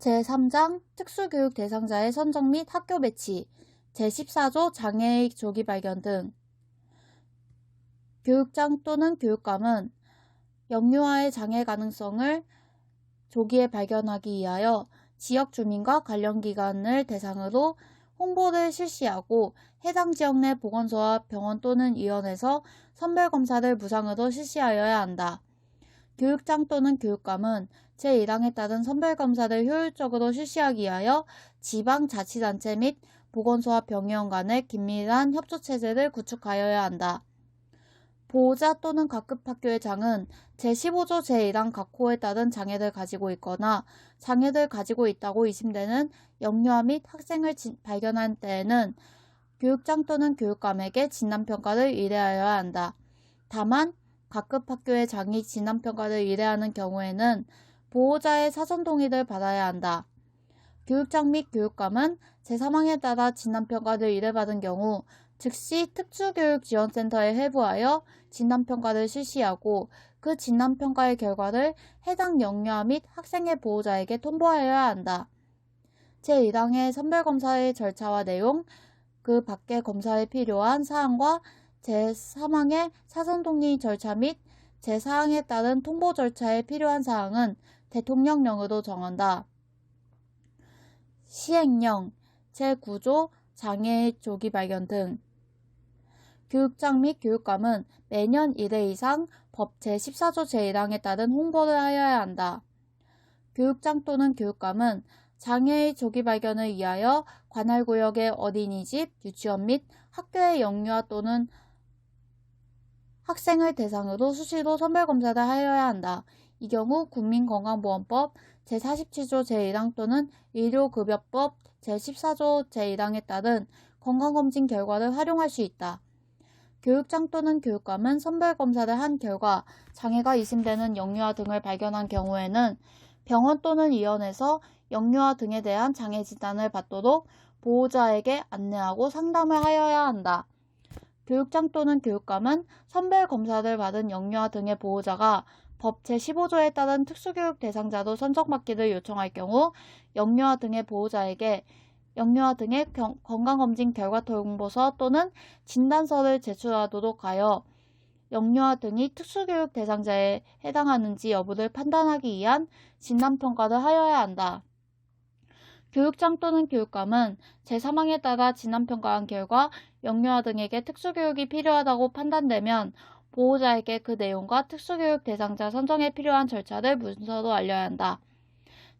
제3장 특수교육 대상자의 선정 및 학교 배치, 제14조 장애의 조기 발견 등. 교육장 또는 교육감은 영유아의 장애 가능성을 조기에 발견하기 위하여 지역 주민과 관련 기관을 대상으로 홍보를 실시하고 해당 지역 내 보건소와 병원 또는 의원에서 선별검사를 무상으로 실시하여야 한다. 교육장 또는 교육감은 제1항에 따른 선별검사를 효율적으로 실시하기 위하여 지방자치단체 및 보건소와 병의원 간의 긴밀한 협조체제를 구축하여야 한다. 보호자 또는 각급 학교의 장은 제15조 제1항 각 호에 따른 장애를 가지고 있거나 장애를 가지고 있다고 의심되는 영유아 및 학생을 발견한 때에는 교육장 또는 교육감에게 진단평가를 의뢰하여야 한다. 다만 각급 학교의 장이 진단평가를 의뢰하는 경우에는 보호자의 사전 동의를 받아야 한다. 교육장 및 교육감은 제3항에 따라 진단평가를 의뢰받은 경우 즉시 특수교육지원센터에 회부하여 진단평가를 실시하고 그 진단평가의 결과를 해당 영유아 및 학생의 보호자에게 통보하여야 한다. 제1항의 선별검사의 절차와 내용, 그 밖의 검사에 필요한 사항과 제3항의 사전동의 절차 및 제4항에 따른 통보 절차에 필요한 사항은 대통령령으로 정한다. 시행령, 제9조 장애의 조기 발견 등. 교육장 및 교육감은 매년 1회 이상 법 제14조 제1항에 따른 홍보를 하여야 한다. 교육장 또는 교육감은 장애의 조기 발견을 위하여 관할 구역의 어린이집, 유치원 및 학교의 영유아 또는 학생을 대상으로 수시로 선별검사를 하여야 한다. 이 경우 국민건강보험법 제47조 제1항 또는 의료급여법 제14조 제1항에 따른 건강검진 결과를 활용할 수 있다. 교육장 또는 교육감은 선별검사를 한 결과 장애가 의심되는 영유아 등을 발견한 경우에는 병원 또는 의원에서 영유아 등에 대한 장애 진단을 받도록 보호자에게 안내하고 상담을 하여야 한다. 교육장 또는 교육감은 선별검사를 받은 영유아 등의 보호자가 법 제15조에 따른 특수교육 대상자로 선정받기를 요청할 경우 영유아 등의 보호자에게 영유아 등의 건강검진 결과 통보서 또는 진단서를 제출하도록 하여 영유아 등이 특수교육 대상자에 해당하는지 여부를 판단하기 위한 진단평가를 하여야 한다. 교육장 또는 교육감은 제3항에 따라 진단평가한 결과 영유아 등에게 특수교육이 필요하다고 판단되면 보호자에게 그 내용과 특수교육 대상자 선정에 필요한 절차를 문서로 알려야 한다.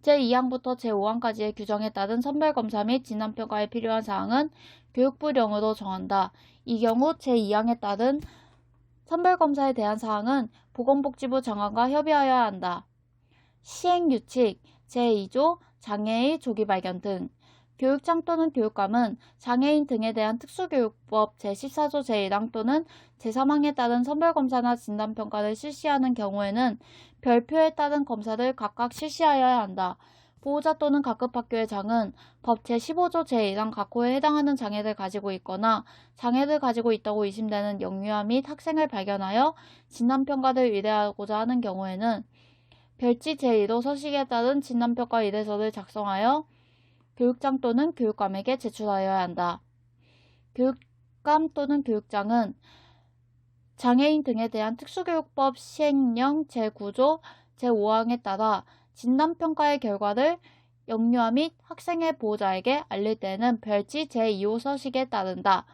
제2항부터 제5항까지의 규정에 따른 선별검사 및 진단평가에 필요한 사항은 교육부령으로 정한다. 이 경우 제2항에 따른 선별검사에 대한 사항은 보건복지부 장관과 협의하여야 한다. 시행규칙 제2조 장애의 조기 발견 등. 교육장 또는 교육감은 장애인 등에 대한 특수교육법 제14조 제1항 또는 제3항에 따른 선별검사나 진단평가를 실시하는 경우에는 별표에 따른 검사를 각각 실시하여야 한다. 보호자 또는 각급 학교의 장은 법 제15조 제1항 각 호에 해당하는 장애를 가지고 있거나 장애를 가지고 있다고 의심되는 영유아 및 학생을 발견하여 진단평가를 의뢰하고자 하는 경우에는 별지 제1호 서식에 따른 진단평가 의뢰서를 작성하여 교육장 또는 교육감에게 제출하여야 한다. 교육감 또는 교육장은 장애인 등에 대한 특수교육법 시행령 제9조 제5항에 따라 진단평가의 결과를 영유아 및 학생의 보호자에게 알릴 때는 별지 제2호 서식에 따른다.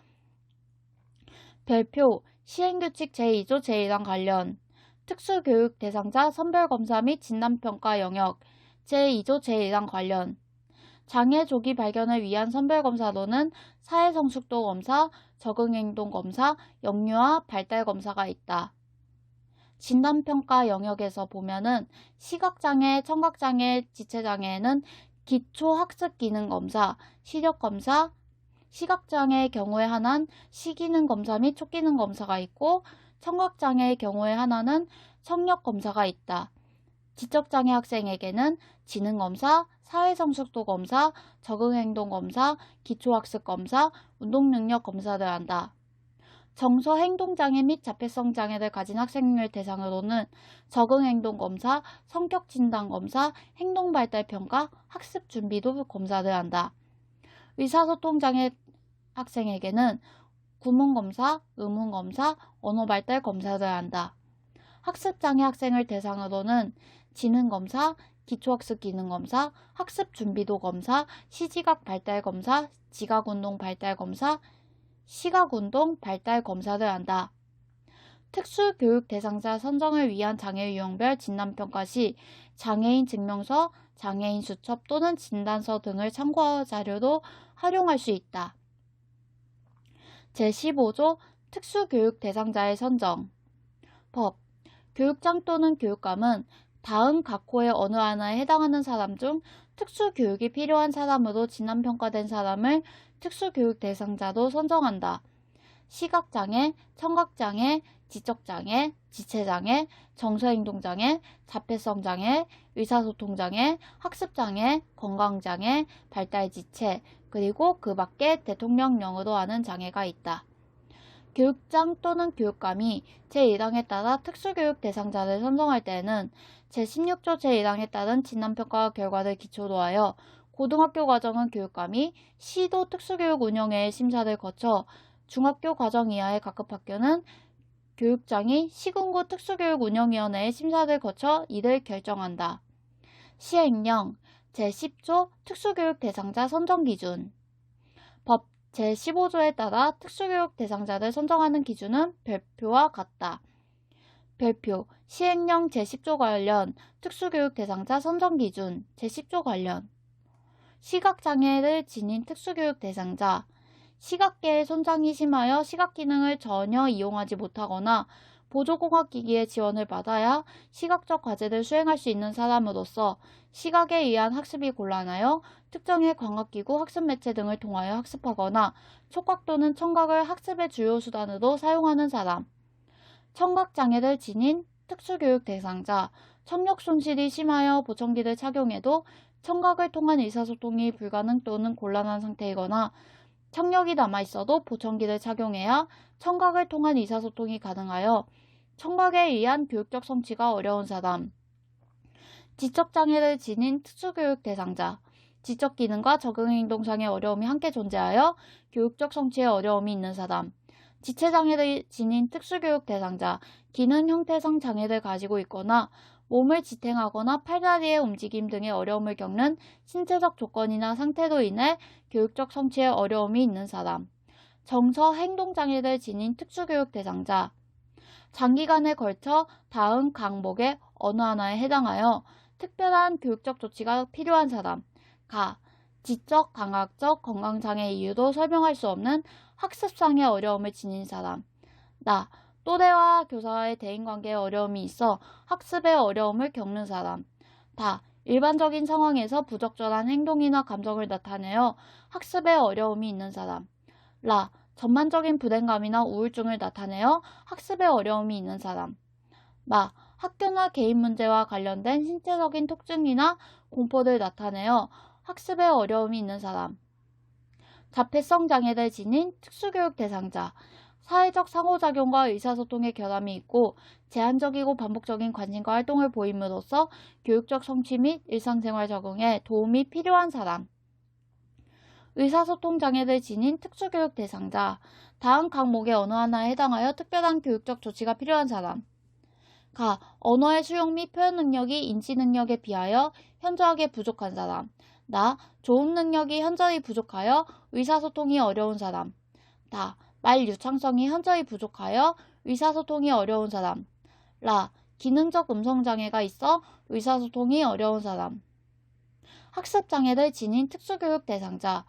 별표 시행규칙 제2조 제1항 관련 특수교육 대상자 선별검사 및 진단평가 영역 제2조 제1항 관련 장애 조기 발견을 위한 선별검사로는 사회성숙도 검사, 적응행동 검사, 영유아 발달 검사가 있다. 진단평가 영역에서 보면은 시각장애, 청각장애, 지체장애에는 기초학습기능검사, 시력검사, 시각장애의 경우에 하나는 시기능검사 및 촉기능검사가 있고 청각장애의 경우에 하나는 청력검사가 있다. 지적장애 학생에게는 지능검사, 사회성숙도검사, 적응행동검사, 기초학습검사, 운동능력검사를 한다. 정서 행동장애 및 자폐성 장애를 가진 학생을 대상으로는 적응행동검사, 성격진단검사, 행동발달평가, 학습준비도 검사를 한다. 의사소통장애 학생에게는 구문검사, 의문검사, 언어발달검사를 한다. 학습장애 학생을 대상으로는 지능검사, 기초학습기능검사, 학습준비도검사, 시지각발달검사, 지각운동발달검사, 시각운동발달검사를 한다. 특수교육 대상자 선정을 위한 장애 유형별 진단평가 시 장애인 증명서, 장애인 수첩 또는 진단서 등을 참고 자료로 활용할 수 있다. 제15조 특수교육 대상자의 선정. 법. 교육장 또는 교육감은 다음 각호의 어느 하나에 해당하는 사람 중 특수교육이 필요한 사람으로 진단평가된 사람을 특수교육 대상자로 선정한다. 시각장애, 청각장애, 지적장애, 지체장애, 정서행동장애, 자폐성장애, 의사소통장애, 학습장애, 건강장애, 발달지체, 그리고 그 밖에 대통령령으로 하는 장애가 있다. 교육장 또는 교육감이 제1항에 따라 특수교육 대상자를 선정할 때에는 제16조 제1항에 따른 진단평가 결과를 기초로 하여 고등학교 과정은 교육감이 시도 특수교육 운영회의 심사를 거쳐 중학교 과정 이하의 각급 학교는 교육장이 시군구 특수교육운영위원회의 심사를 거쳐 이를 결정한다. 시행령 제10조 특수교육 대상자 선정 기준. 법 제15조에 따라 특수교육 대상자를 선정하는 기준은 별표와 같다. 별표 시행령 제10조 관련 특수교육 대상자 선정 기준 제10조 관련 시각장애를 지닌 특수교육 대상자 시각계의 손상이 심하여 시각기능을 전혀 이용하지 못하거나 보조공학기기의 지원을 받아야 시각적 과제를 수행할 수 있는 사람으로서 시각에 의한 학습이 곤란하여 특정의 광학기구 학습매체 등을 통하여 학습하거나 촉각 또는 청각을 학습의 주요 수단으로 사용하는 사람, 청각장애를 지닌 특수교육 대상자, 청력 손실이 심하여 보청기를 착용해도 청각을 통한 의사소통이 불가능 또는 곤란한 상태이거나 청력이 남아있어도 보청기를 착용해야 청각을 통한 의사소통이 가능하여 청각에 의한 교육적 성취가 어려운 사람, 지적장애를 지닌 특수교육 대상자, 지적기능과 적응행동상의 어려움이 함께 존재하여 교육적 성취에 어려움이 있는 사람, 지체장애를 지닌 특수교육 대상자, 기능 형태상 장애를 가지고 있거나 몸을 지탱하거나 팔다리의 움직임 등의 어려움을 겪는 신체적 조건이나 상태로 인해 교육적 성취에 어려움이 있는 사람, 정서 행동장애를 지닌 특수교육 대상자, 장기간에 걸쳐 다음 항목의 어느 하나에 해당하여 특별한 교육적 조치가 필요한 사람, 가, 지적, 강학적, 건강장애 이유로 설명할 수 없는 학습상의 어려움을 지닌 사람, 나, 또래와 교사와의 대인관계에 어려움이 있어 학습에 어려움을 겪는 사람, 다, 일반적인 상황에서 부적절한 행동이나 감정을 나타내어 학습에 어려움이 있는 사람, 라, 전반적인 불행감이나 우울증을 나타내어 학습에 어려움이 있는 사람, 마, 학교나 개인 문제와 관련된 신체적인 특징이나 공포를 나타내어 학습에 어려움이 있는 사람, 자폐성 장애를 지닌 특수교육 대상자, 사회적 상호작용과 의사소통의 결함이 있고 제한적이고 반복적인 관심과 활동을 보임으로써 교육적 성취 및 일상생활 적응에 도움이 필요한 사람, 의사소통 장애를 지닌 특수교육 대상자, 다음 항목의 어느 하나에 해당하여 특별한 교육적 조치가 필요한 사람, 가, 언어의 수용 및 표현 능력이 인지 능력에 비하여 현저하게 부족한 사람, 나, 조음 능력이 현저히 부족하여 의사소통이 어려운 사람, 다, 말 유창성이 현저히 부족하여 의사소통이 어려운 사람, 라, 기능적 음성장애가 있어 의사소통이 어려운 사람, 학습장애를 지닌 특수교육 대상자,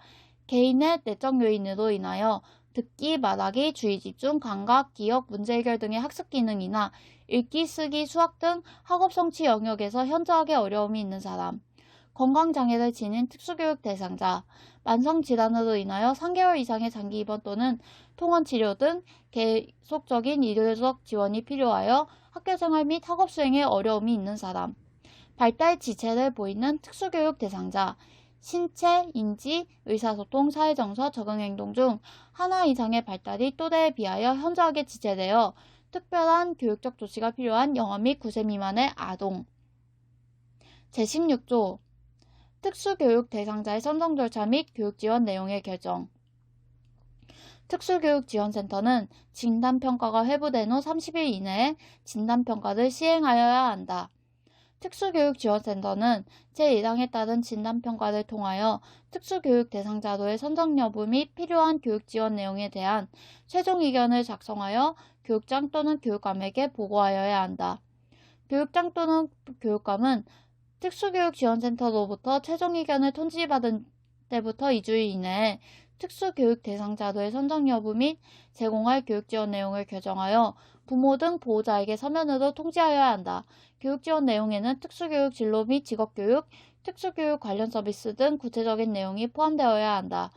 개인의 내적 요인으로 인하여 듣기, 말하기, 주의집중, 감각, 기억, 문제해결 등의 학습 기능이나 읽기, 쓰기, 수학 등 학업 성취 영역에서 현저하게 어려움이 있는 사람, 건강장애를 지닌 특수교육 대상자, 만성질환으로 인하여 3개월 이상의 장기 입원 또는 통원치료 등 계속적인 의료적 지원이 필요하여 학교생활 및 학업 수행에 어려움이 있는 사람, 발달 지체를 보이는 특수교육 대상자, 신체, 인지, 의사소통, 사회정서, 적응행동 중 하나 이상의 발달이 또래에 비하여 현저하게 지체되어 특별한 교육적 조치가 필요한 0화 및 9세 미만의 아동. 제16조 특수교육 대상자의 선정 절차 및 교육 지원 내용의 결정. 특수교육지원센터는 진단평가가 회부된 후 30일 이내에 진단평가를 시행하여야 한다. 특수교육지원센터는 제1항에 따른 진단평가를 통하여 특수교육 대상자로의 선정 여부 및 필요한 교육 지원 내용에 대한 최종 의견을 작성하여 교육장 또는 교육감에게 보고하여야 한다. 교육장 또는 교육감은 특수교육지원센터로부터 최종 의견을 통지받은 때부터 2주일 이내에 특수교육 대상자로의 선정 여부 및 제공할 교육 지원 내용을 결정하여 부모 등 보호자에게 서면으로 통지하여야 한다. 교육 지원 내용에는 특수교육 진로 및 직업교육, 특수교육 관련 서비스 등 구체적인 내용이 포함되어야 한다.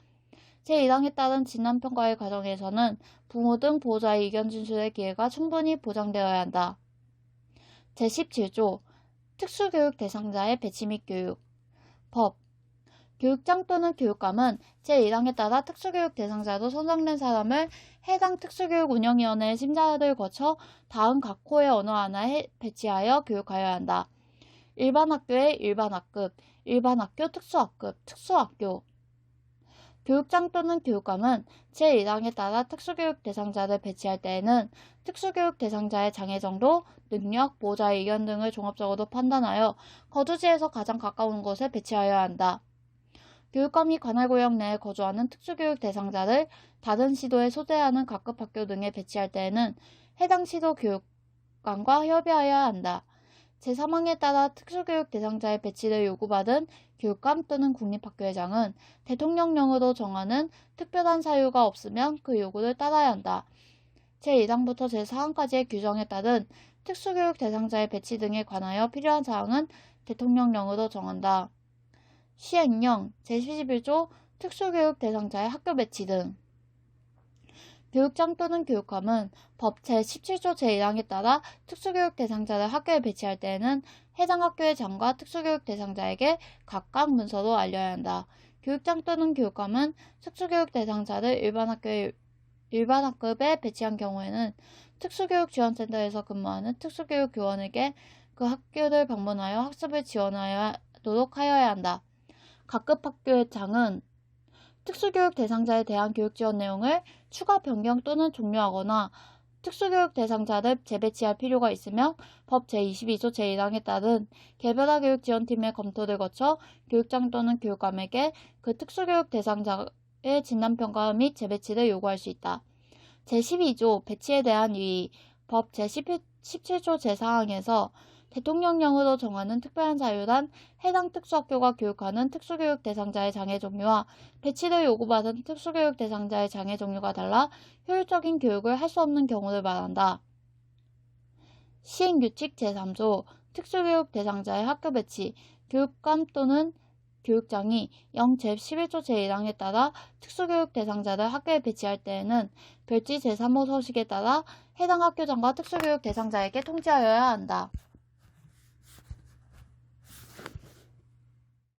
제1항에 따른 진단평가의 과정에서는 부모 등 보호자의 의견 진술의 기회가 충분히 보장되어야 한다. 제17조 특수교육 대상자의 배치 및 교육. 법. 교육장 또는 교육감은 제1항에 따라 특수교육 대상자로 선정된 사람을 해당 특수교육 운영위원회의 심사를 거쳐 다음 각 호의 어느 하나에 배치하여 교육하여야 한다. 일반학교의 일반학급, 일반학교 특수학급, 특수학교. 교육장 또는 교육감은 제1항에 따라 특수교육 대상자를 배치할 때에는 특수교육 대상자의 장애 정도, 능력, 보호자의 의견 등을 종합적으로 판단하여 거주지에서 가장 가까운 곳에 배치하여야 한다. 교육감이 관할 구역 내에 거주하는 특수교육 대상자를 다른 시도에 소재하는 각급 학교 등에 배치할 때에는 해당 시도 교육감과 협의하여야 한다. 제3항에 따라 특수교육 대상자의 배치를 요구받은 교육감 또는 국립학교회장은 대통령령으로 정하는 특별한 사유가 없으면 그 요구를 따라야 한다. 제1항부터 제4항까지의 규정에 따른 특수교육 대상자의 배치 등에 관하여 필요한 사항은 대통령령으로 정한다. 시행령 제11조 특수교육 대상자의 학교 배치 등. 교육장 또는 교육감은 법 제17조 제1항에 따라 특수교육 대상자를 학교에 배치할 때에는 해당 학교의 장과 특수교육 대상자에게 각각 문서로 알려야 한다. 교육장 또는 교육감은 특수교육 대상자를 일반학급에 배치한 경우에는 특수교육지원센터에서 근무하는 특수교육 교원에게 그 학교를 방문하여 학습을 지원하도록 하여야 한다. 각급 학교의 장은 특수교육 대상자에 대한 교육 지원 내용을 추가 변경 또는 종료하거나 특수교육 대상자를 재배치할 필요가 있으며 법 제22조 제1항에 따른 개별화 교육 지원팀의 검토를 거쳐 교육장 또는 교육감에게 그 특수교육 대상자의 진단평가 및 재배치를 요구할 수 있다. 제12조 배치에 대한 이의. 법 제17조 제4항에서 대통령령으로 정하는 특별한 사유란 해당 특수학교가 교육하는 특수교육 대상자의 장애 종류와 배치를 요구받은 특수교육 대상자의 장애 종류가 달라 효율적인 교육을 할 수 없는 경우를 말한다. 시행규칙 제3조 특수교육 대상자의 학교 배치. 교육감 또는 교육장이 영 제11조 제1항에 따라 특수교육 대상자를 학교에 배치할 때에는 별지 제3호 서식에 따라 해당 학교장과 특수교육 대상자에게 통지하여야 한다.